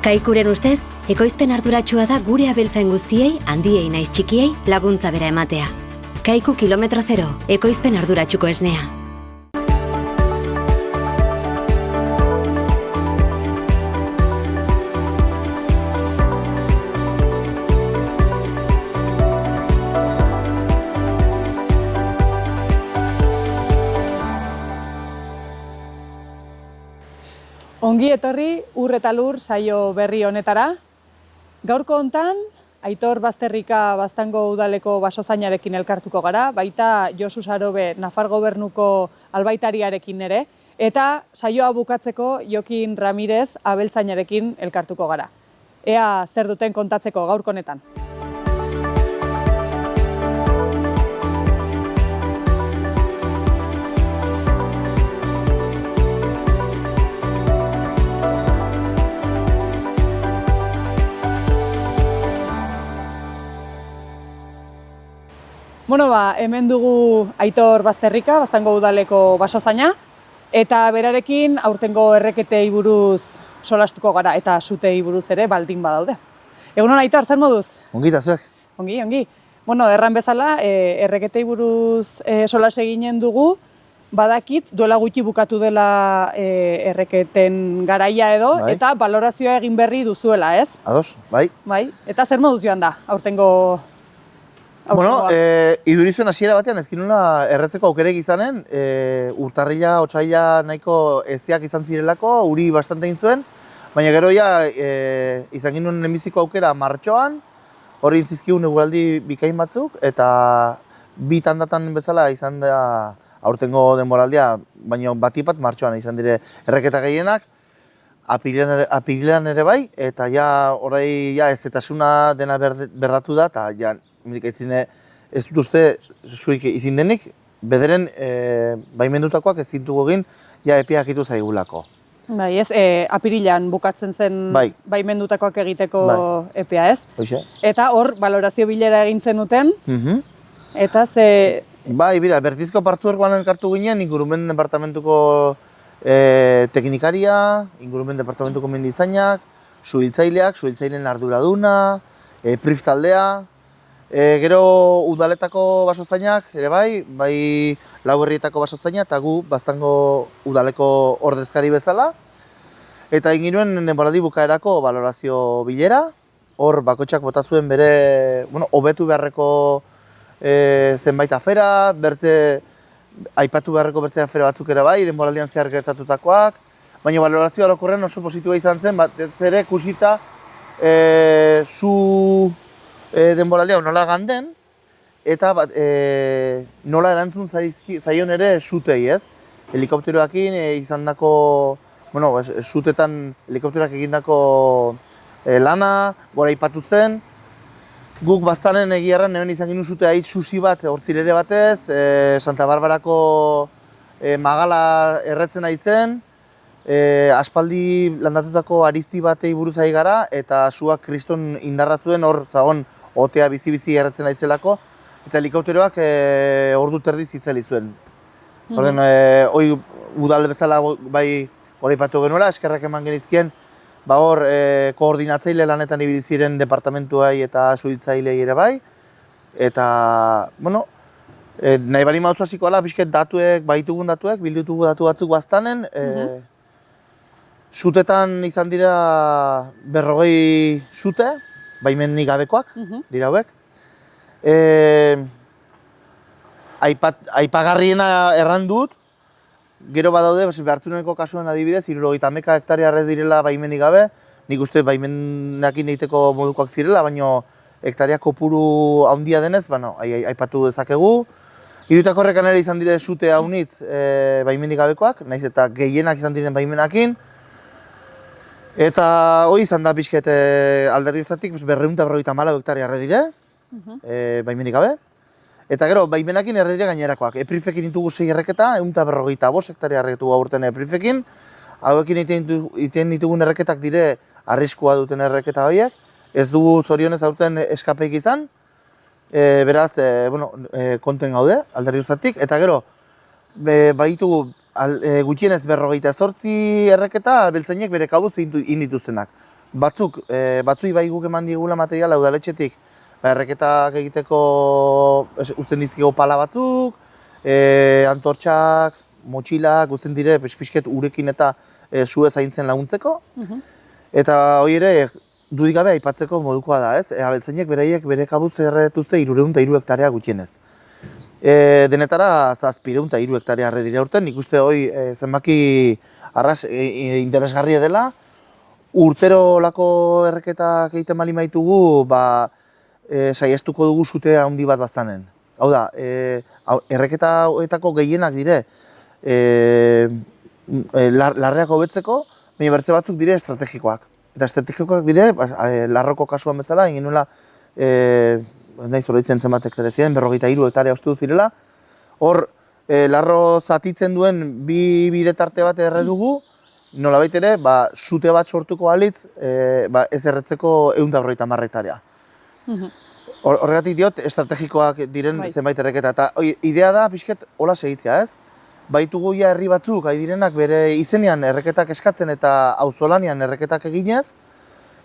Kaikuren ustez, ekoizpen arduratsua da gure abeltzain guztiei, handiei naiz txikiei, laguntza bera ematea. Kaiku kilometro zero, ekoizpen arduratsuko esnea. Ongi etorri Ur eta Lur saio berri honetara. Gaurko hontan, Aitor Bazterrika Baztango udaleko basozainarekin elkartuko gara, baita Josu Sarobe Nafar Gobernuko albaitariarekin ere, eta saioa bukatzeko Jokin Ramirez abeltzainarekin elkartuko gara. Ea zer duten kontatzeko gaurko honetan. Bueno, hemen dugu Aitor Bazterrika, Baztango udaleko basozaina, eta berarekin aurtengo erreketei buruz solastuko gara, eta sutei buruz ere baldin badaude. Egunon Aitor, zer moduz? Ongi eta zuek? Ongi. Bueno, erran bezala, erreketei buruz solas eginen dugu, badakit duela gutxi bukatu dela erreketen garaia edo, bai. Eta balorazioa egin berri duzuela, ez? Ados, bai. Bai, eta zer moduz joan da, aurtengo... Bueno, idurizuen hasiera batean ez ginula erretzeko aukerek izanen, urtarrila, otsaila nahiko eziak izan zirelako, uri bastante egin zuen, baina gero izan ginuen lehenbiziko aukera martxoan, hori intzizkigun eguraldi bikain batzuk, eta bi tandatan bezala izan da aurtengo denboraldia, baina batipat martxoan izan dire erreketa gehienak, apirilean ere bai, eta orai ezetasuna dena berdatu da, eta ez dut uste zuik izin denik, bederen baimendutakoak ez zintugu egin epeak itu zaigulako. Bai, ez, apirilean bukatzen zen baimendutakoak egiteko epea, ez? Hoxe. Eta hor, balorazio bilera egin zenuten, eta ze... Bai, bera, Bertizko partzuergoan elkartu ginen, ingurumen departamentuko teknikaria, ingurumen departamentuko mendizainak, suhiltzaileen arduraduna, PRIF taldea, gero udaletako basozainak ere bai Lau Herrietako basozaina eta gu Baztango udaleko ordezkari bezala. Eta egin nuen denboraldi bukaerako balorazio bilera, hor bakoitzak bota zuen bere, hobetu beharreko zenbait afera, aipatu beharreko bertze afera batzuk ere bai, denboraldian zehar gertatutakoak, baina balorazio orokorren oso positiboa izan zen, batez ere ikusita denboraldia nola ganden, eta nola erantzun zaion ere sutei, ez? Helikopteroakin izan dako, sutetan helikopteroak egindako lana, gora ipatu zen. Guk Baztanen egiarran hemen izan ginen sute haitz susi bat, hortzirere batez, Santa Barbarako magala erretzen ari zen, aspaldi landatutako arizti batei buruz ari gara, eta suak kriston indarratzuen hor zagon otea bizi-bizi erretzen aizelako, eta helikopteroak ordu terdi zitzeli zuen. Orden, hoi udal bezala bai hori ipatu genuela, eskerrak eman genizkien, hor koordinatzaile lanetan ibili ziren departamentuai eta suhiltzailei ere bai, eta, nahi bali mautzu hasiko ala, pixket datuek, baitugun datuek, bildutugu datu batzuk Baztanen, sutetan izan dira 40 sute, baimenik gabekoak, dira hauek. Aipagarriena erran dut, gero badaude, behartzuneko kasuen adibidez, 70 hektarea errez direla baimenik gabe, nik uste baimenakin egiteko modukoak zirela, baina hektarea kopuru handia denez, aipatu dezakegu. Irutako horrekan ere izan dire sute haunitz baimenik gabekoak, nahiz eta gehienak izan diren baimenakin. Eta hori izan da pixket alderdioztatik 254 hektarea erre dire, baimenik gabe. Eta gero, baimenakin erre dire gainerakoak. EPRIFekin ditugu 6 erreketa, 155 hektarea erreketu aurten EPRIFekin. Hauekin iten ditugun erreketak dire arriskua duten erreketa horiek. Ez dugu zorionez aurten eskapeik izan. Beraz, konten gaude, alderdioztatik. Eta gero, baitugu gutxienez 58 erreketa abeltzainek bere kabuz egin dituztenak. Batzui bai guk eman digula materiala udaletxetik, erreketak egiteko uzten dizkigu pala batzuk, antortxak, motxilak, uzten dire pixket urekin eta sue zaintzen laguntzeko. Eta hori ere, dudik gabe aipatzeko modukoa da, ez? Abeltzainek beraiek bere kabuz erretuzte 303 hektarea gutxienez. Denetara 703 hektarea arre dira urten, nik uste hori zenbaki arras interesgarria dela. Urtero lako erreketak egiten bali maitugu, saiestuko dugu sute handi bat baztanen. Hau da, erreketaetako gehienak dire larreak hobetzeko, baina bertze batzuk dire estrategikoak. Eta estrategikoak dire, larroko kasuan bezala, egin nuela, nahi zorritzen zenbatek ere ziren, 43 hektarea uste dut zirela. Hor, larro zatitzen duen bi bidetarte bat erre dugu, nolabait ere, sute bat sortuko balitz, ez erretzeko 150 hektarea. Horregatik diot, estrategikoak diren zenbait erreketa. Eta idea da, pixket, hola segitzea, ez? Baitugu ja herri batzuk, direnak bere izenean erreketak eskatzen eta auzolanean erreketak eginez,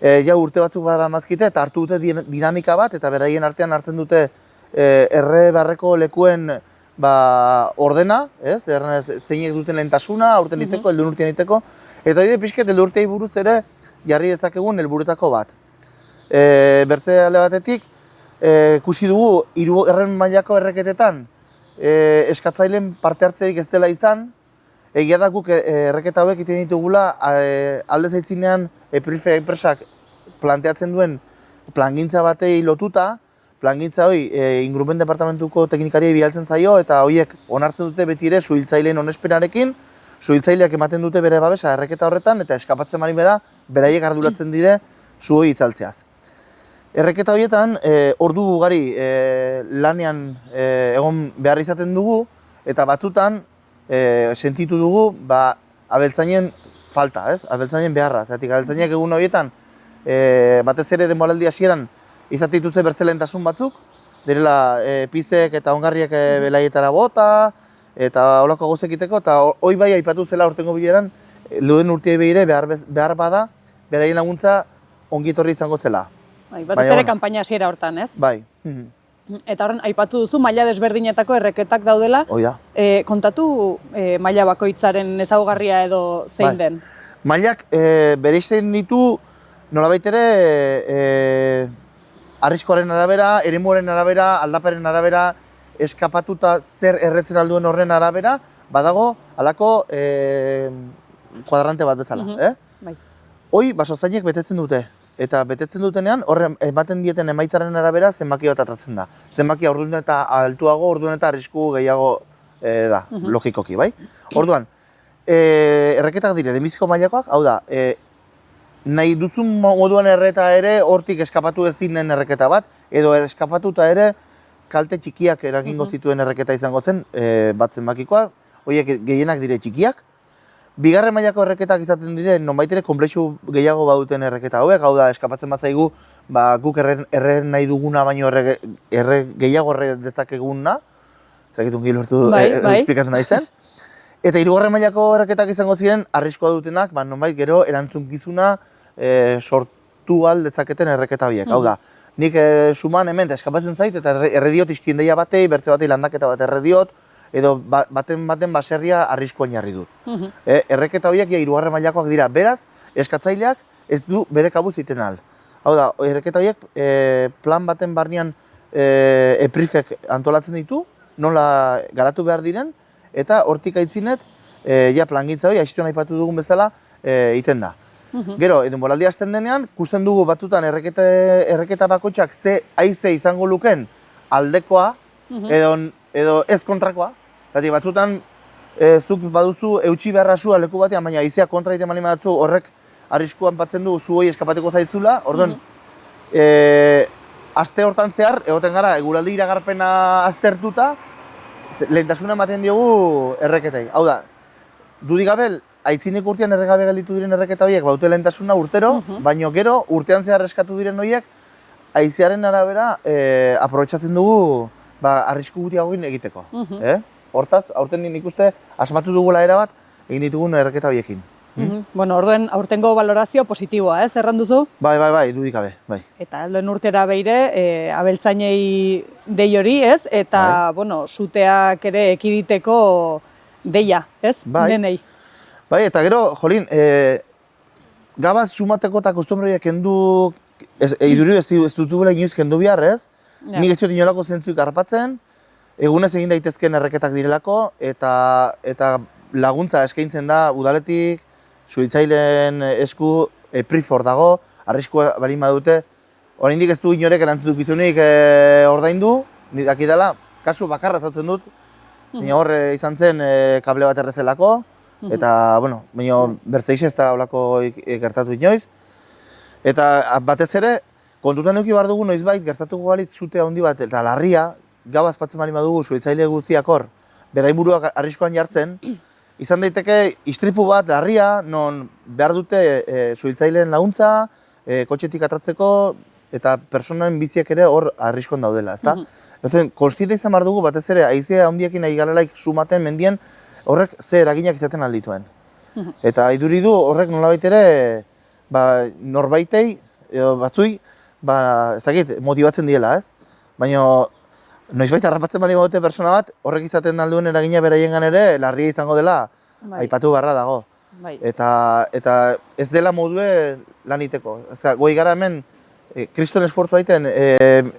ja urte batzuk badamazkite eta hartu dute dinamika bat, eta beraien artean hartzen dute erre beharreko lekuen ordena, ez? Zeinek duten lehentasuna, aurten diteko, helduen urtean diteko, eta hori pixket, heldu urteei buruz ere jarri dezakegun helburuetako bat. Bertze alde batetik, ikusi dugu 3. mailako erreketetan eskatzaileen parte hartzerik ez dela izan, egia da guk erreketa hauek egiten ditugula alde zaitzinean enpresak planteatzen duen plangintza batei lotuta, plangintza hori ingurumen departamentuko teknikariei bidaltzen zaio eta horiek onartzen dute beti ere suhiltzaileen onespenarekin, suhiltzaileak ematen dute bere babesa erreketa horretan eta eskapatzen bali da beraiek arduratzen dire su hori itzaltzeaz. Erreketa horietan, ordu ugari lanean egon behar izaten dugu eta batzutan sentitu dugu abeltzainen falta, ez? Abeltzainen beharra. Zeratik, abeltzainek egun horietan batez ere denboraldi hasieran izaten dituzte bertze lehentasun batzuk, direla pizek eta ongarriek belaietara bota eta holako gauzak egiteko, eta hori bai aipatu zela urtengo bileran, lehen urteei behire behar bada, beraien laguntza ongi etorri izango zela. Batez ere kanpaina hasiera hortan, ez? Bai. Eta horren, aipatu duzu, maila desberdinetako erreketak daudela. Kontatu maila bakoitzaren ezaugarria edo zein den? Mailak bereizten ditu nolabait ere arriskoaren arabera, eremuaren arabera, aldaparen arabera, eskapatuta zer erretzen alduen horren arabera, badago halako kuadrante bat bezala. Hoi basozainek betetzen dute. Eta betetzen dutenean, horren ematen dieten emaitzaren arabera zenbaki bat atratzen da. Zenbaki orduan eta altuago, orduan eta arrisku gehiago da, logikoki, bai? Orduan, erreketak dire, lehenbiziko mailakoak, hau da, nahi duzun moduan erreta ere hortik eskapatu ezinen erreketa bat, edo eskapatuta ere kalte txikiak eragingo zituen erreketa izango zen, bat zenbakikoa, horiek gehienak dire txikiak. Bigarren mailako erreketak izaten dire, nonbait ere konplexu gehiago baduten erreketa hauek, hau da, eskapatzen bat zaigu, guk erre nahi duguna baino erre gehiago erre dezakeguna, zakitun gilortu esplikatu nahi zen. Eta 3. mailako erreketak izango ziren, arriskoa dutenak, nonbait gero erantzunkizuna sortu al dezaketen erreketa horiek. Hau da, nik suman hemen eskapatzen zait, eta errediot iskindeia batei, bertze batei landaketa bat errediot, edo baten baserria arriskoan jarri dut. Erreketa horiek 3. mailakoak dira, beraz, eskatzaileak ez du bere kabuz iten ahal. Hau da, erreketa horiek plan baten barnean EPRIFek antolatzen ditu, nola garatu behar diren, eta hortik aitzinet, plangintza hori, aiztuan aipatu dugun bezala, iten da. Gero, denboraldi hasten denean, ikusten dugu batutan erreketa bakoitzak ze haize izango luken aldekoa, edo ez kontrakoa. Zati, batzutan zuk baduzu eutxi beharra sua leku batean, baina haizea kontra egiten bali batzu horrek arriskuan batzen du zu hori eskapateko zaitzula. Orduan, aste hortan zehar, egoten gara, eguraldi iragarpena aztertuta, lehentasuna ematen diogu erreketei. Hau da, dudik gabe, aitzinik urtean erregabe gelditu diren erreketa horiek baute lehentasuna urtero, baina gero urtean zehar eskatu diren horiek, haizearen arabera aprobetxatzen dugu arrisku gutiago egiteko. Hortaz, aurten nik uste asmatu dugula erabat egin ditugun erreketa horiekin. Bueno, orduen aurtengo valorazio positiboa, ez, erran duzu? Bai, dudik gabe, bai. Eta alduen urtera beire, abeltzainei dei hori, ez? Eta, bueno, suteak ere ekiditeko deia, ez? Denei. Bai, eta gero, jolin, gabaz sumateko eta kostumbrioak kendu, iduri ez dutubela inoiz kendu behar, ez? Nik ez dut inolako zentzuik harpatzen, egunez egin daitezken erreketak direlako, eta laguntza eskaintzen da udaletik, suhiltzaileen esku prefor dago, arriskua balin badute. Oraindik ez du inorek erantzun bizunik ordaindu, nik daki dela, kasu bakarra zautzen dut, baina hor izan zen kable bat errezelako, eta, bueno, baina bertzeiz ez da olako gertatu inoiz. Eta batez ere, kontutan eduki behar dugu noizbait gertatuko balitz sute handi bat eta larria, gabaz patzen bali badugu suhiltzaile guztiak hor, berain buruak arriskoan jartzen, izan daiteke istripu bat larria, non behar dute suhiltzaileen laguntza, kotxetik atratzeko, eta personen biziak ere hor arriskoan daudela, ezta? Konstiente izan behar dugu, batez ere, haizea handiekin nahi garelaik sumaten mendien, horrek ze eraginak izaten aldituen. Eta iduri du horrek nolabait ere, norbaitei, batzui, ezagit, motibatzen diela, ez? Baina, noizbait harrapatzen bali badute persona bat, horrek izaten alduen eragina beraiengan ere, larria izango dela, aipatu beharra dago. Eta ez dela modue lan iteko. Goi gara hemen, kriston esfortzu aiten,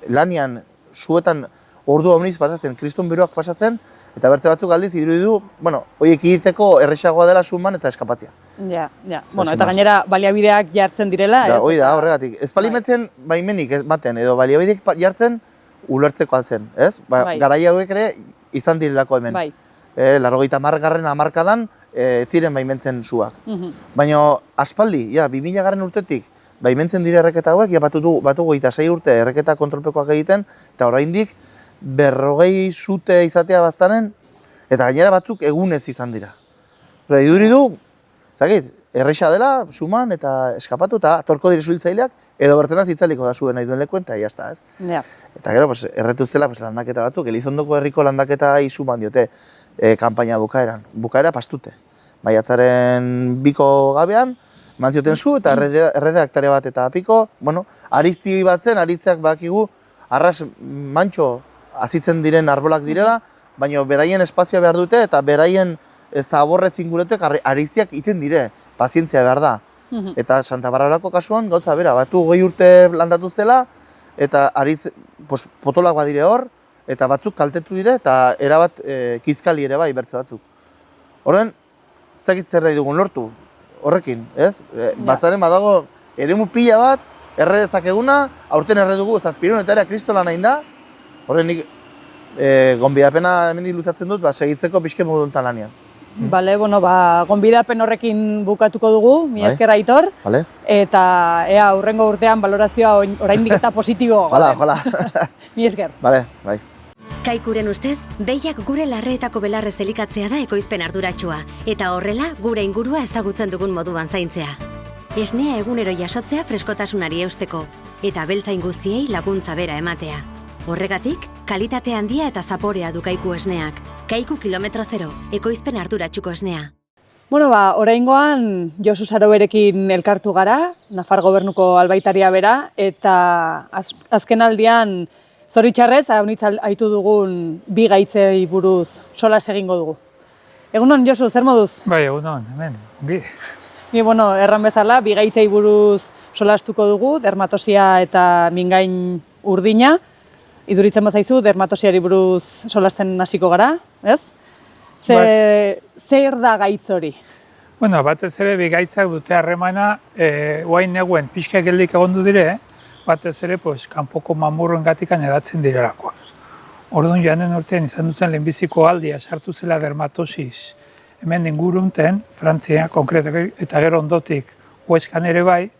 lanian, suetan, ordu omniz pasatzen, kriston beroak pasatzen, eta bertze batzuk aldiz irudidu, bueno, horiek egiteko erresagoa dela suman eta eskapatzea. Ja. Bueno, eta gainera baliabideak jartzen direla, ez? Hoi da, horregatik. Ez balimetzen baimenik baten, edo baliabideak jartzen, ulertzeko altzen, ez? Garai hauek ere izan direlako hemen. 80. hamarkadan ez ziren baimentzen suak. Baina aspaldi, 2000 urtetik baimentzen dire erreketa hauek, batu 26 urte erreketa kontrolpekoak egiten, eta oraindik 40 sute izatea baztanen, eta gainera batzuk egunez izan dira. Iduri du, erresa dela, suman eta eskapatu, eta atorko dire suhiltzaileak, edo bertenaz itzaliko da zuen nahi duen lekuen, eta jazta, ez? Eta gero, erretuztela landaketa batzuk, Elizondoko herriko landaketa suman diote kanpaina bukaeran. Bukaera pastute. Maiatzaren 2 gabean, mantzioten zu, eta erredaktare bat eta piko, bueno, arizti bat zen, arizteak bakigu, arras mantxo azitzen diren arbolak direla, baina beraien espazioa behar dute, eta beraien zaborrez inguretuek ariztiak iten dire, pazientzia behar da. Eta Santa Barbarako kasuan, gauza bera, batu 20 urte landatu zela, eta aritz potolak badire hor, eta batzuk kaltetu dire, eta erabat kizkali ere bai bertze batzuk. Horren, ezakit zer nahi dugun lortu, horrekin, ez? Batzaren badago eremu pila bat, erre dezakeguna, aurten erre dugu, zazpirun eta ere kristola nahi da, horren nik gonbidapena hemendik luzatzen dut, segitzeko pixke moduntan lanean. Bale, bueno, gonbidapen horrekin bukatuko dugu, mi esker Aitor, eta ea hurrengo urtean balorazioa oraindik eta positibo. Jala. Mi esker. Bale, bai. Kaikuren ustez, behiak gure larreetako belarrez elikatzea da ekoizpen arduratsua, eta horrela gure ingurua ezagutzen dugun moduan zaintzea. Esnea egunero jasotzea freskotasunari eusteko, eta abeltzain guztiei laguntza bera ematea. Horregatik, kalitate handia eta zaporea du Kaiku esneak. Kaiku kilometro zero, ekoizpen arduratsuko esnea. Bueno, oraingoan Josu Saroberekin elkartu gara, Nafar gobernuko albaitaria bera, eta azken aldian zoritxarrez, haunitz aitu dugun bi gaitzei buruz solas egingo dugu. Egunon, Josu, zer moduz? Bai, egunon, hemen, ongi. Bueno, erran bezala, bi gaitzei buruz solastuko dugu, dermatosia eta mingain urdina. Iduritzen bazaizu, dermatosiari buruz solasten hasiko gara, ez? Zer da gaitz hori? Bueno, batez ere bi gaitzak dute harremana, guain neguen pixka geldik egondu dire, batez ere kanpoko mamurroen gatikan edatzen direlako. Orduan joanen urtean izan duzen lehenbiziko aldia sartu zela dermatosis hemen ingurunten, Frantzia konkretak eta gero ondotik Hueskan ere bai,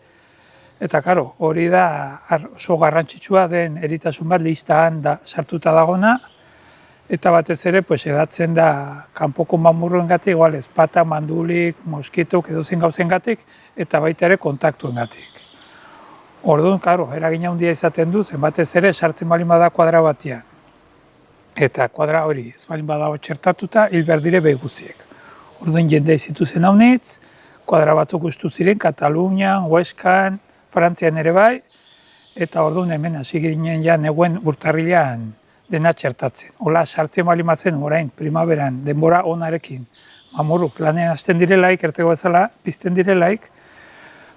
eta karo, hori da oso garrantzitsua den eritasun bat listaan da sartuta dagona, eta batez ere edatzen da kanpoko mamurroengatik, igual ezpata, mandulik, moskitok edozein gauzengatik, eta baita ere kontaktuengatik. Orduan, karo, eragina handia izaten du, batez ere sartzen balin bada kuadra batean. Eta kuadra hori ez balin badago txertatuta, hil behar dire behi guziek. Orduan jende izitu zen haunitz, kuadra batzuk ustu ziren, Katalunian, Huescan, Frantzian ere bai, eta orduan hemen hasi ginen ja neguen urtarrilean dena txertatzen. Hola, sartzen balimatzen orain, primaveran, denbora onarekin, mamurruk lanean hasten direlaik, erteko bezala, pizten direlaik,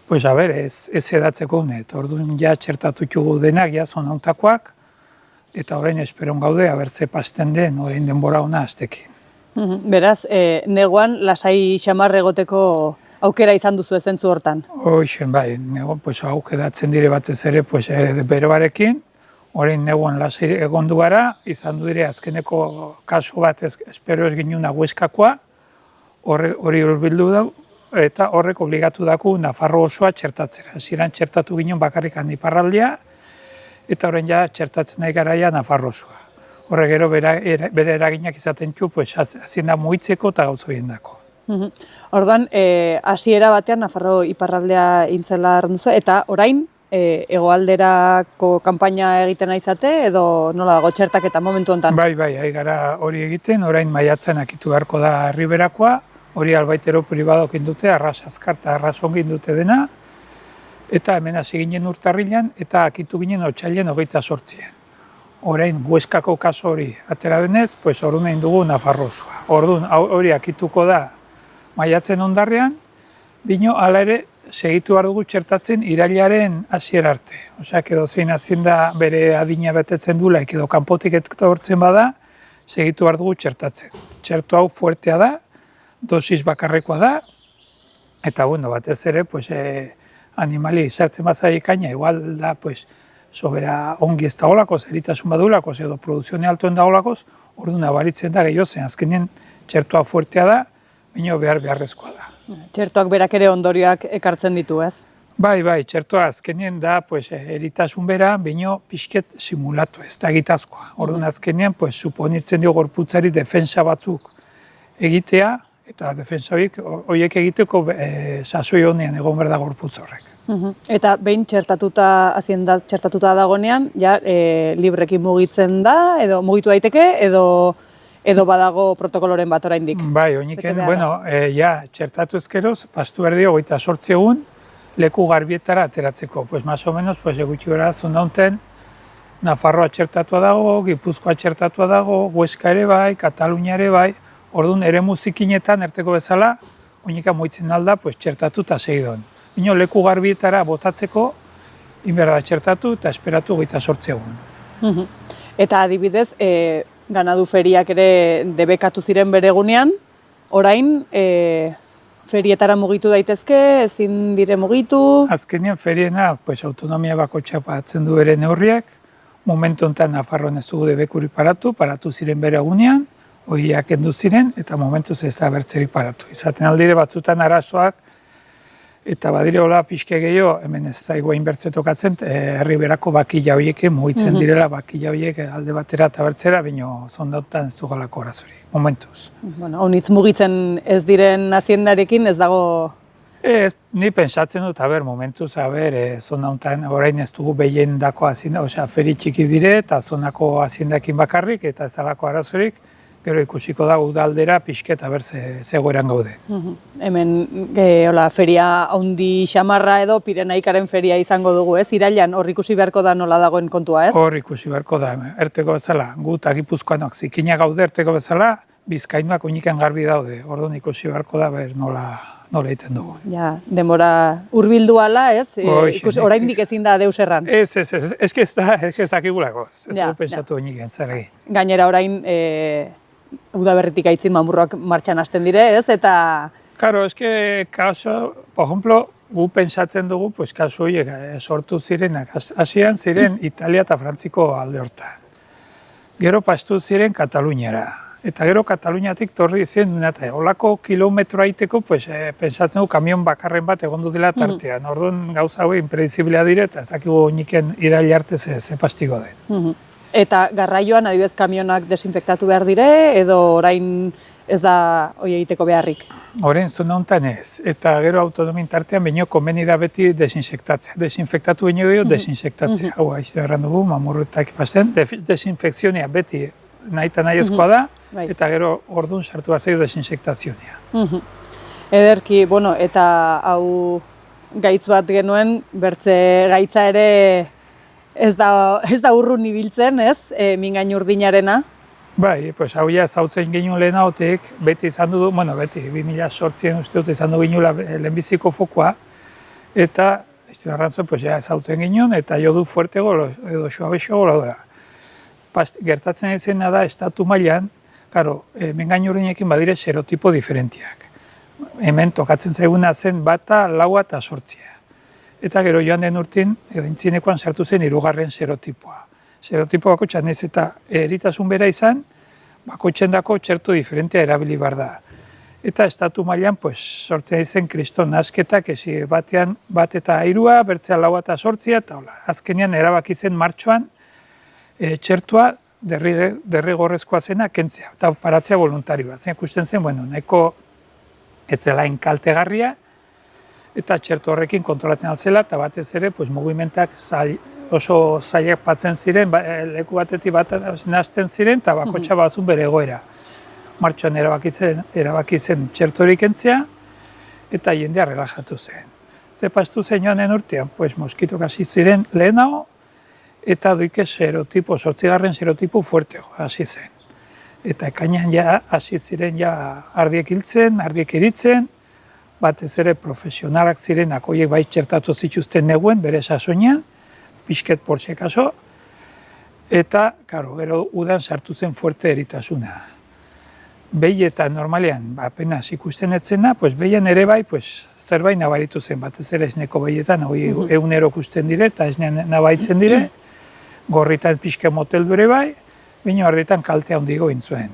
pues a ber, ez edatzeko unet. Orduan ja txertatutugu denak, ja zonauntakoak, eta orain esperon gaude, a ber ze pasten den, orain denbora ona hastekin. Beraz, neguan lasai xamar egoteko aukera izan duzu zentzu hortan. Hoixen, bai, pues, edatzen dire batez ere pues, beroarekin, orain neguan lasai egondu gara, izan du dire azkeneko kasu bat espero ez ginuna Huescakoa, hori hurbildu da, eta horrek obligatu daku Nafarro osoa txertatzera. Hasieran txertatu ginen bakarrikan iparraldia, eta orain ja txertatzen nahi garaia Nafarro osoa. Horre gero bere eraginak izaten txu, pues, hazien da mugitzeko eta gauza horien dako. Orduan, hasiera batean Nafarro iparraldea intzela duzu, eta orain hegoalderako kanpaina egiten aizate, edo nola dago txertaketa momentu honetan? Bai, ari gara hori egiten, orain maiatzen akitu beharko da Riberakoa, hori albaitero pribadok indute, arras azkar eta arras ongi indute dena, eta hemen hasi ginen urtarrilean, eta akitu ginen otsailean 28. Orain Huescako kaso hori atera denez, pues orduan egin dugu Nafarro osoa. Orduan hori akituko da maiatzen ondarrean, bino hala ere segitu behar dugu txertatzen irailaren hasiera arte. Osea, edo zein hazien da bere adina betetzen duelaik edo kanpotik etortzen bada, segitu behar dugu txertatzen. Txertu hau fuertea da, dosis bakarrekoa da, eta bueno, batez ere, pues, animali sartzen bat zaikaina, igual da, pues, sobera ongi ez dagoelakoz, eritasun badulakoz, edo produzione altoen dagoelakoz, orduan abaritzen da gehiago zen, azkenean txertua fuertea da, baina beharrezkoa da. Txertuak berak ere ondorioak ekartzen ditu, ez? Bai, txertua azkenean da, pues, eritasun bera, baina pixket simulatu, ez da egitazkoa. Orduan azkenean, pues, suponitzen dio gorputzari defensa batzuk egitea, eta defensa horiek egiteko sasoi honean egon behar da gorputz horrek. Eta behin txertatuta dagonean, ja, librekin mugitzen da, edo mugitu daiteke, edo badago protokoloren bat oraindik. Bai, oiniken, bueno, ja, txertatu ezkeroz, pastu behar dio, 28 egun, leku garbietara ateratzeko. Pues, más o menos, pues, egutxi gara zondaunten, Nafarroa txertatua dago, Gipuzkoa txertatua dago, Huesca ere bai, Katalunia ere bai, orduan ere muzikinetan, erteko bezala, oinika moitzen alda, pues, txertatu eta segidon. Bino, leku garbietara botatzeko, inberda txertatu eta esperatu 28 egun. Eta adibidez, ganadu feriak ere debekatu ziren bere egunean, orain ferietara mugitu daitezke, ezin dire mugitu? Azkenean feriena, pues, autonomia bakotxa batzen du bere neurriak, momentu honetan Nafarroan ez dugu debekuri paratu ziren bere egunean, horiak kendu ziren, eta momentuz ez da bertzeri paratu. Izaten aldire batzutan arazoak, eta badire hola pixke gehiago, hemen ez zaigu inbertze tokatzen, Herriberako bakila horiek mugitzen direla, bakila horiek alde batera eta bertzera, baina zondautan ez dugalako arazorik, momentuz. Bueno, honitz mugitzen ez diren haziendarekin ez dago... Ni pensatzen dut, momentuz, zondautan orain ez dugu behien dako hazienda, osea, feri txiki dire, eta zonako haziendakin bakarrik, eta ez dalako arazorik, gero ikusiko da udaldera pixket aber zegoeran gaude. Hemen feria handi xamarra edo Pirenaikaren feria izango dugu, ez? Irailean hor ikusi beharko da nola dagoen kontua, ez? Hor ikusi beharko da, erteko bezala, gu eta Gipuzkoanoak zikina gaude erteko bezala, Bizkainuak oinikan garbi daude, orduan ikusi beharko da nola egiten dugu. Ja, denbora hurbildu ala, ez? Oraindik ezin da deus erran. Ez ez dakigulako, ez dugu pentsatu oiniken zer egin. Gainera orain udaberritik aitzin mamurroak martxan hasten dire, ez? Eta... Claro, kaso, por ejemplo, gu pentsatzen dugu, pues, kasu horiek sortu zirenak. Hasian ziren Italia eta Frantziko alde hortan. Gero pastu ziren Kataluniara. Eta gero Kataluniatik torri ziren, eta holako kilometroa iteko, pues, pentsatzen dugu kamion bakarren bat egondu dela tartean. Orduan gauza hau impredizibila dire, eta ezakigu oiniken irail arte ze pastiko den. Eta garraioan adibidez kamionak desinfektatu behar dire, edo orain ez da hori egiteko beharrik? Orain zona honetan ez, eta gero autonomin tartean baino komeni da beti desinfektatzea. Desinfektatu baino gehiago desinfektatzea. Hau haizte erran dugu, mamurretak ipazen, desinfekzionea beti nahi eta nahi ezkoa da, eta gero orduan sartu bat zaio desinfektazionea. Ederki, bueno, eta hau gaitz bat genuen, bertze gaitza ere ez da urrun ibiltzen, ez? Mingain urdinarena. Bai, pues hau ja zautzen ginen lehenagotik, beti izan du, bueno, beti, 2008 uste dut izan du ginula lehenbiziko fokoa, eta izan arrantzuen, pues ja zautzen ginen, eta jo du fuertego edo suabexo lodora. Gertatzen ezena da, estatu mailan, karo, mingain urdinekin badire serotipo diferentiak. Hemen tokatzen zaiguna zen bata, laua eta 8. Eta gero joan den urtin, edo intzinekoan sartu zen 3. serotipoa. Serotipo bakoitzak nahiz eta eritasun bera izan, bakoitzendako txerto diferentea erabili behar da. Eta estatu mailan sortzen izen kriston nasketak, batean bat eta 3, bertzea 4 eta 8, eta hola. Azkenean erabaki zen martxoan txertua derrigorrezkoa zena kentzea, eta paratzea voluntarioa. Zen ikusten zen, bueno, nahiko etzelain kaltegarria, eta txerto horrekin kontrolatzen altzela, eta batez ere mugimentak oso zailak batzen ziren, leku batetik bat nazten ziren, eta bakotxa batzun bere egoera. Martxoan erabaki zen txertorik entzea, eta jendea relajatu zen. Ze pastu zen joan den urtean, moskitok hasi ziren lehenago, eta doike serotipo, 8. serotipo fuertego hasi zen. Eta ekainan ja hasi ziren ja ardiek hiltzen, ardiek eritzen, batez ere profesionalak zirenak, horiek bai txertatu zituzten neguen, bere sasoinean, pixket porxe kaso, eta, karo, gero udan sartu zen fuerte eritasuna. Behi eta normalean, apenas ikusten etzena, behian ere bai, zerbait nabaritu zen, batez ere esneko behietan, egunero ikusten dire, eta esnean nabaitzen dire, gorritan pixke moteldu ere bai, baina ardietan kaltea handigo intzuen.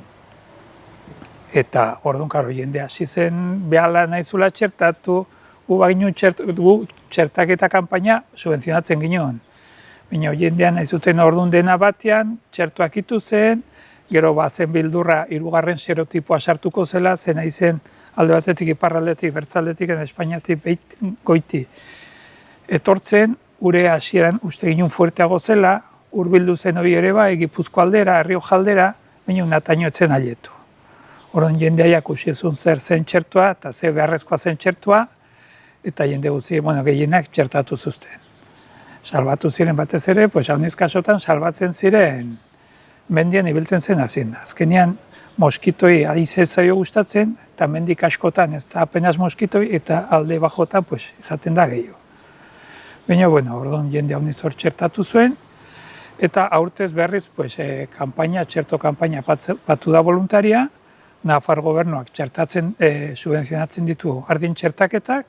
Eta, orduan, karo, jende hasi zen, behala nahizula txertatu, gu txertaketa kanpaina subvenzionatzen ginen. Baina jendean nahi zuten orduan dena batean, txertuak itu zen, gero bazen bildurra 3. serotipoa sartuko zela, zen nahi zen alde batetik, iparraldetik, bertzaldetik, eta Espainiatik goiti. Etortzen, ure hasieran uste ginen fuerteago zela, hurbildu zen hori ere bai, Gipuzko aldera, Rioja aldera, baina unataino etzen aietu. Orduan jendea jakusiezun zer zen txertua, eta ze beharrezkoa zen txertua, eta jende guzti, gehienak txertatu zuzten. Salbatu ziren batez ere, hauniz kasotan salbatzen ziren mendian ibiltzen zen hazien. Azkenean moskitoi aize zaio gustatzen, eta mendik askotan ez da apenas moskitoi, eta alde bajotan izaten da gehiago. Baina, orduan jende hauniz hor txertatu zuen, eta aurtez berriz txerto kanpaina batu da voluntaria, Nafar gobernuak txertatzen, subvenzionatzen ditu ardien txertaketak,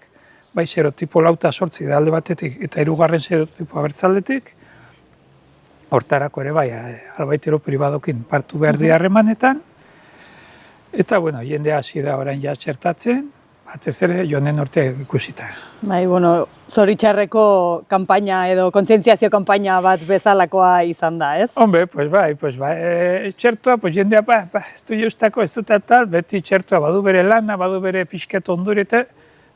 bai serotipo 4 eta 8 da alde batetik eta 3. serotipo abertzaldetik, hortarako ere bai, albaitero pribadokin partu behar dira harremanetan, eta jende hasi da orain ja txertatzen, batez ere joanen urte ikusita. Bai, zoritxarreko kanpaina edo kontzientziazio kanpaina bat bezalakoa izan da, ez? Hombre, bai, txertua, jendea, ez du justako, ez dut tal, beti txertua badu bere lana, badu bere pixket ondurete,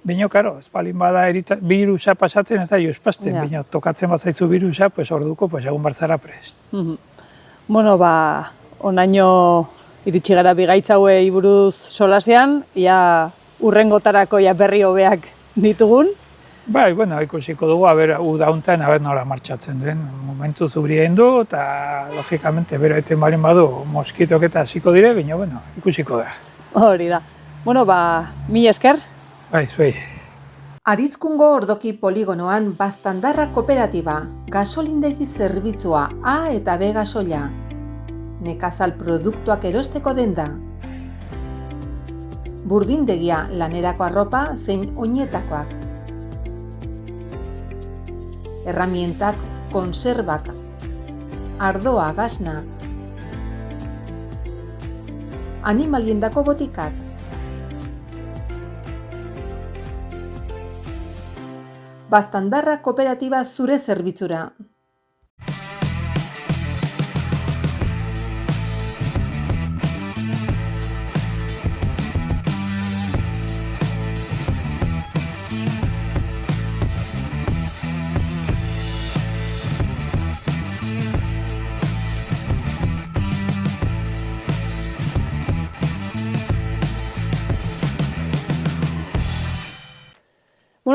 baina, karo, ez palin bada birusa pasatzen ez da jospazten, baina tokatzen bazaizu birusa, orduko, egun barzara prest. Onaino iritsi gara bigaitzaue buruz solasean, urrengotarako berri hobeak ditugun. Bai, ikusiko dugu, uda honetan, nola martxatzen duen. Momentu zubri egin du, eta logikamente, bero eten balin badu, moskitok eta hasiko dire, baina, ikusiko da. Hori da. Mila esker. Bai, zuei. Arizkungo ordoki poligonoan Baztandarra kooperatiba, gasolindegi zerbitzua A eta B gasoila. Nekazal produktuak erosteko denda. Burdindegia lanerako arropa zein oinetakoak. Erramientak, konserbak, ardoa, gasna. Animaliendako botikak. Baztandarra kooperatiba zure zerbitzura.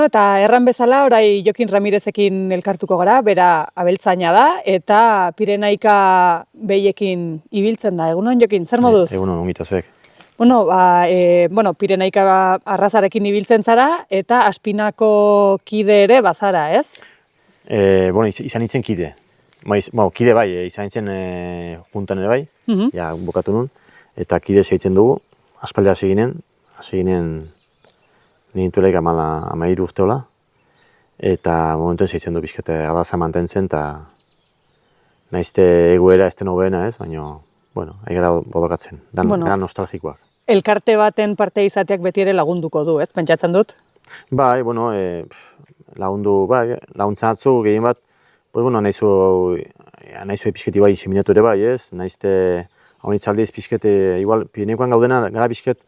eta erran bezala, orai Jokin Ramirezekin elkartuko gara, bera abeltzaina da, eta Pirenaika behiekin ibiltzen da. Egunon, Jokin, zer moduz? Egunon, ongita zuek. Pirenaika arrazarekin ibiltzen zara, eta Aspinako kide ere bazara, ez? Izan nintzen kide. Kide bai, izan nintzen juntan ere bai, ja, bukatu nun, eta kide segitzen dugu, aspaldi hasi ginen nintuelaik 13 urteola, eta momentuen segitzen du pixkete ardaza mantentzen, eta nahizte egoera ez den hobeena ez, baina, aigara bodokatzen, gara nostalgikoak. Elkarte baten parte izateak beti ere lagunduko du, ez? Pentsatzen dut? Bai, laguntzen atzu gehien bat, nahizu pixketi bai seminatu ere bai, ez? Nahizte hau nitzaldiz pixkete, igual, Pireneikoan gaudena gara pixket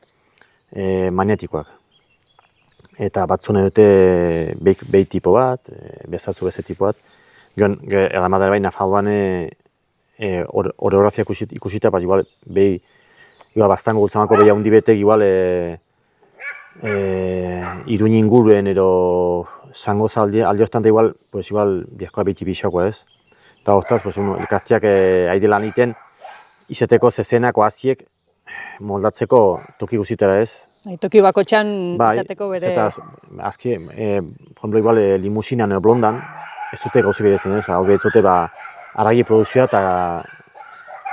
magnetikoak. Eta batzune dute behi tipo bat, bezatzu beze tipo bat. Edamadara bai, Nafarroan orografia ikusita, igual, behi, bastango gultzamako behi handi betek, igual, Iruña inguruen ero Zangoza alde hortan da igual biazkoa behiti bixakoa ez. Eta hortaz, elkartiak aidelan egiten, izateko zezenak oaziek moldatzeko toki guzitara ez. Toki bakotxan izateko bere... Azki, limusinan edo blondan, ez dute gauzi berezen ez, hau behitzote aragi produzioa eta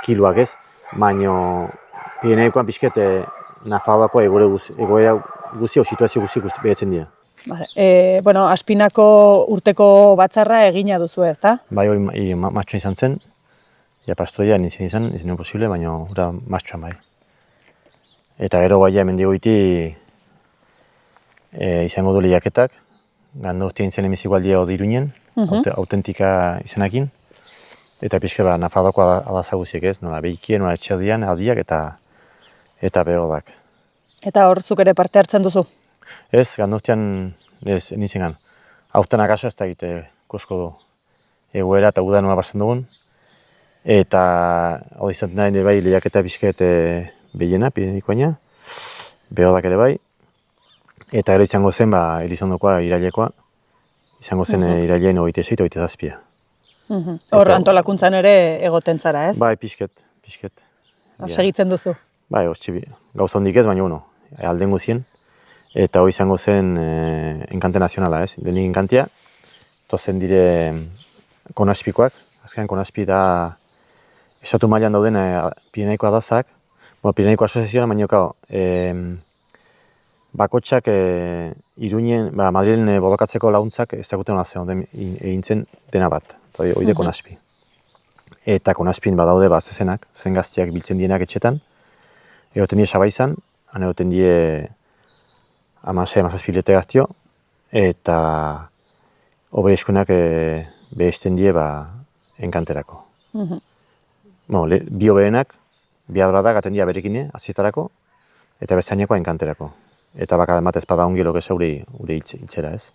kiloak ez, baina Pireneikoan pixkete Nafarroako egoera guzti, situazio guzti behetzen dira. Aspinako urteko batzarra egina duzu ez, da? Bai, hori matxoa izan zen, pastoia nintzen izan, ez nire posible, baina hura matxoan bai. Eta gero bai hemen digoiti izango du lehiaketak, gandu urtea nintzen emizigualdia hori Iruñen, autentika izenakin, eta pixka Nafarroako adaza guziek ez, nola behikien, nola etxerdian, aldiak eta behodak. Eta hor zuk ere parte hartzen duzu? Ez, gandurtean nintzen gan. Aurten akaso ez da egite kosko du egoera eta uda nola basten dugun. Eta hori izan nahi bai lehiaketa pixket behiena, Pireneikoaina, behodak ere bai. Eta gero izango zen Elizondokoa irailekoa, izango zen irailean 26 eta 27. Hor antolakuntzan ere egoten zara, ez? Bai, pixket. Segitzen duzu? Bai, gauza hondik ez, baina alden guzien. Eta hori izango zen enkante nazionala, ez? Lehenik enkantea, tozen dire konaspikoak. Azkenean konaspi da estatu mailan dauden Pireneiko adazak. Pireneiko asoziazioa, baina bakotxak Iruñen, Madrilen bodokatzeko laguntzak ez dakuten hola zen, egin zen dena bat. Hori de konaspi. Eta konaspin badaude zezenak, zezen gaztiak biltzen dienak etxetan. Egoten die Sabaizan, han egoten die 16-17 lete gaztio, eta obere eskunak behesten die enkanterako. Bi oberenak, bi adradak aten dia berekine, azietarako, eta bezainako enkanterako. Eta baka ematez bada ongi lokesa ure itxera ez.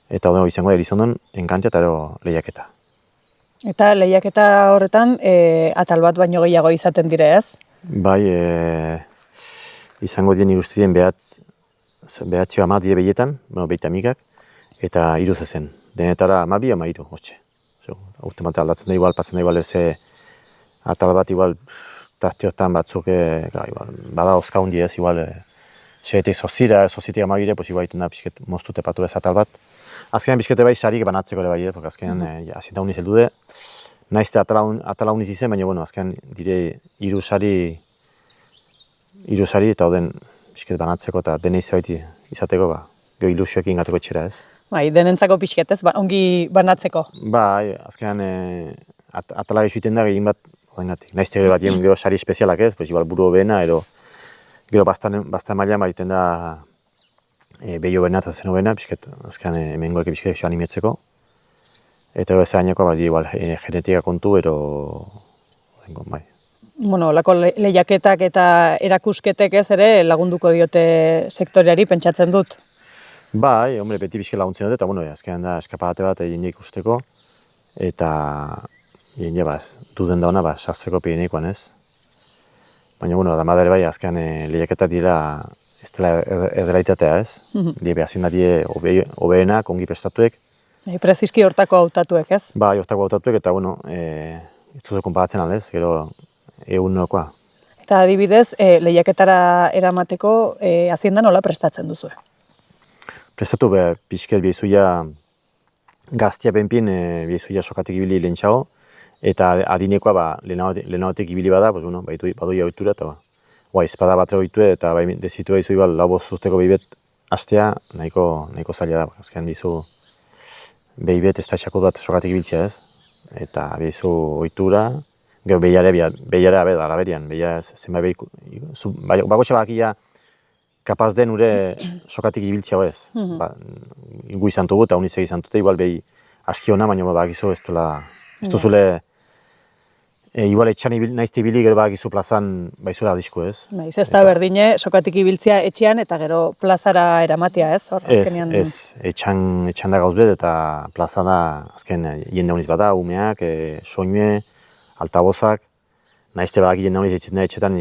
Eta hori izango da Elizondon enkantea eta lehiaketa. Eta lehiaketa horretan atal bat baino gehiago izaten dire ez? Bai, izango dien irustidien behatzi ama dire behietan, behita amigak, eta 3 zezen. Denetara 12 ama 3, hortxe. Urte bat aldatzen da igual, patzen da igual atal bat igual, tartiotan batzuk, bada oska hundi ez, igual, segetik zozitik ama bire, igual iten da pixket moztute patu ez atal bat. Azkenean pixkete bai sarik banatzeko ere bai, porque azkenean azinta honiz heldu de. Naizte atala honiz izen, baina azkenean dire 3 sari eta oden pixket banatzeko eta deneiz baiti izateko, geho ilusioekin gateko etxera ez. Bai, denentzako pixket ez, ongi banatzeko. Bai, azkenean atala gehiagoiten da gehien bat odengatik. Naizte gero bat gero sari espezialak ez, igual buru hobena, gero bastan mailan baiten da behi hobena eta zen hobena, pixket azkenean hemengoek pixket exo animetzeko. Eta ez zainako igual genetika kontu, bai. Lako lehiaketak eta erakusketek ez ere lagunduko diote sektoreari pentsatzen dut. Bai, beti pixke laguntzen dut, eta azkenean da eskapagate bat jende ikusteko, eta jende duden da ona sartzeko Pireneikoan ez. Baina, da madere bai, azkenean lehiaketak dira ez dela errealitatea, ez? Die behar zindari hobeenak, ongi prestatuek. Preziski hortako hautatuek, ez? Bai, hortako hautatuek, eta bueno, ez duzu konparatzen aldez, gero egunerokoa. Eta adibidez, lehiaketara eramateko Hazienda nola prestatzen duzu? Prestatu pixket bizuia gaztia benpin bizuia sokatik ibili lehentxago, eta adinekoa lehenagotik ibili bada, badu jautura, eta ezpada bat egoitu eta dezitu egizu igual lau bost urteko behibet hastea nahiko zaila da. Azkenean bizu behibet ez da esako bat sokatik ibiltzea, ez? Eta bizu ohitura, gero behiare alaberian, zenbait behiku, bakotxa bakia kapaz den ure sokatik ibiltzea ez. Ingu izan dugu eta unitzek izan dute, igual behi aski hona, baina bakizu ez duzule igual etxan naizte ibili gero bakizu plazan baizura adizko, ez? Naiz, ez da berdine sokatik ibiltzea etxean eta gero plazara eramatea, ez? Ez, etxan da gauz bet eta plaza da azken jende honiz bada, umeak, soinue, altabozak, naizte badaki jende honiz etxetan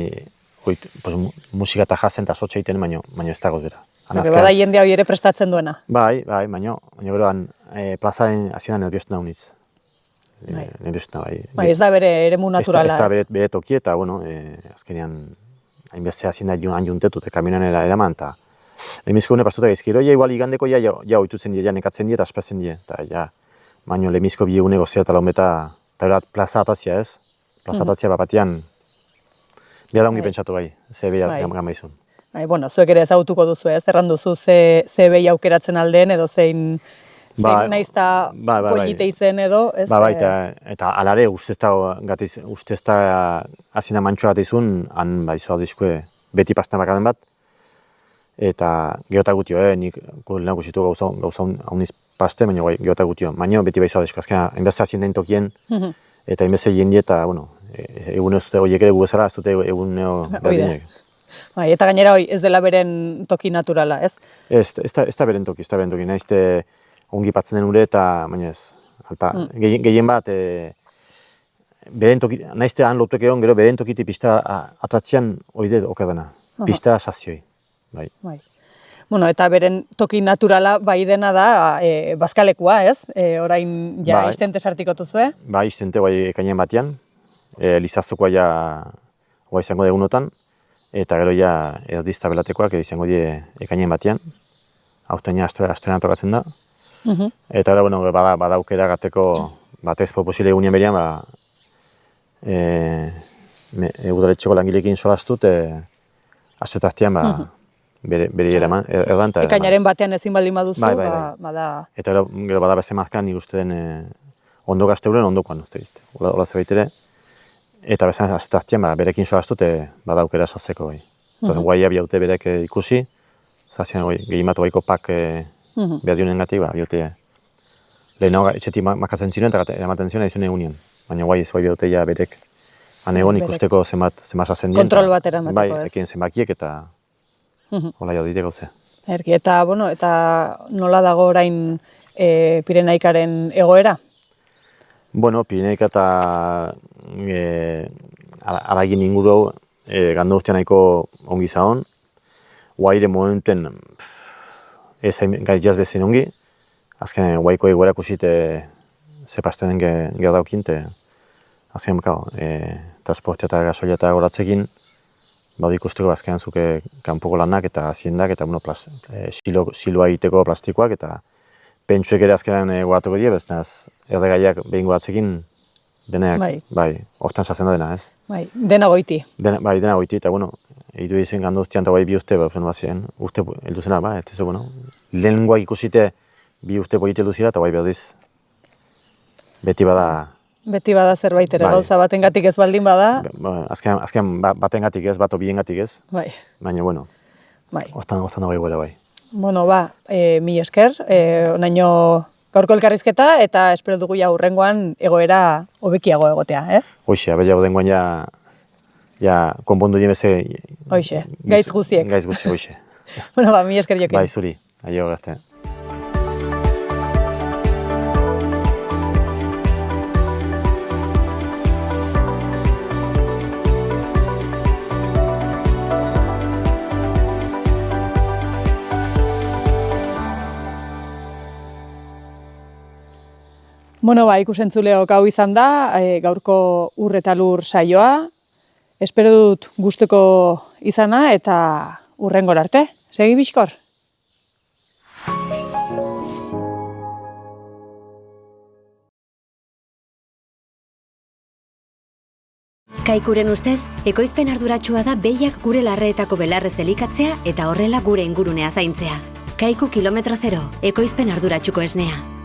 musika eta jazen eta sotxe egiten, baina ez da gauz bera. Bada jende hau ere prestatzen duena. Bai, baina gero plazaren hasieran nerviosten da honiz. Bai, ez da bere eremu naturala. Ez da bere toki eta, azkenean hainbeste hasien da juntetu eta kamionan eraman, eta lemizko gune pastuta gaizkiro, igual igandeko oitutzen die, nekatzen die eta aspatzen die, eta baina lemizko bi egune gozea eta launbeta, eta plaza atazia ez, plaza atazia batean, da ongi pentsatu bai, ze beha gama izun. Zuek ere ezagutuko duzu ez, erran duzu ze behi aukeratzen aldeen edo zein naizta polite izen edo, ez? Eta alare ustez da azina mantxoa bat izun, han baizu aldizkue beti pastan bakaden bat, eta geotak gutio, nik lehenak usitu gauza hauniz paste, baina geotak gutio, baina beti baizu aldizko, azkena, hainbeste hazien den tokien, eta hainbeste jendie eta, egun ez dute horiek ere gugezara, ez dute egun berdinek. Eta gainera ez dela beren toki naturala, ez? Ez da beren toki, nahizte ongi patzen den ure eta, baina ez, gehien bat, beren toki, nahizte han lotuek egon, gero beren tokiti pista atatzean oide okerdena, pista sazioi. Bai. Eta beren toki naturala bai dena da bazkalekua, ez? Orain iztente sartikotu zuen? Bai, iztente ekainen batean, Lizazokoa izango da egunotan, eta gero erdiz tabelatekoak izango die ekainen batean, aurten astrena tokatzen da. Eta gara, bada aukera gateko batez proposile egunean berian, udaletxeko langilekin solastu, azetaztean bere eraman. Ekainaren batean ezin baldin baduzu, bada... Eta gero bada bezemazkan nik uste den ondo gazteuren ondokoan, uste dizte. Ola zebait ere. Eta bezan azetaztean berekin solastu, bada aukera sazeko. Guai abiaute berek ikusi, zazian gehiematu gaiko pak behar dionen gatik, biote lehenago etxetik makatzen ziren eta eramaten ziren edizune egunien. Baina guai ez biote berek anegon ikusteko zenbat sazen dien. Kontrol bat eramateko, ez? Bai, ekien zenbakiek eta hola jau dire gauze. Eta nola dago orain Pirenaikaren egoera? Pirenaika eta aragin inguru gandu guztian nahiko ongi zaon. Guaire momentuen ez gaitaz bezen ongi, azken guaiko egoera kusite zepazten den gerdaukint, azken transportea eta gasolia eta goratzekin, badu ikusteko azkenan zuke kanpoko lanak eta haziendak eta siloa egiteko plastikoak eta pentsuek ere azkenan goratuko die, beznaz erdegaiak behin goratzekin denak, hortan sazen da dena, ez? Dena goiti. Dena goiti, eta egitu egin gandu guztian eta bi urte urte heldu zena, lehenengoak ikusite bi urte polite heldu zira eta berdiz beti bada zerbait ere, gauza batengatik ez baldin bada. Azkenean batengatik ez, bat biengatik ez, baina hortan dago egoera bai. Mila esker, onaino gaurko elkarrizketa eta espero dugu hurrengoan egoera hobekiago egotea, Hoxe, abellago dengoan konpondu dien beze... Hoxe, gaitz guziek. Gaitz guziek, hoxe. Mila esker jokin. Bai, zuri, aio gazte. Bueno, ikusentzuleo hau izan da, gaurko ur eta lur saioa. Espero dut gusteko izana eta hurrengora arte. Segi bizkor! Kaikuren ustez, ekoizpen arduratsua da behiak gure larreetako belarrez elikatzea eta horrela gure ingurunea zaintzea. Kaiku kilometro zero, ekoizpen arduratsuko esnea.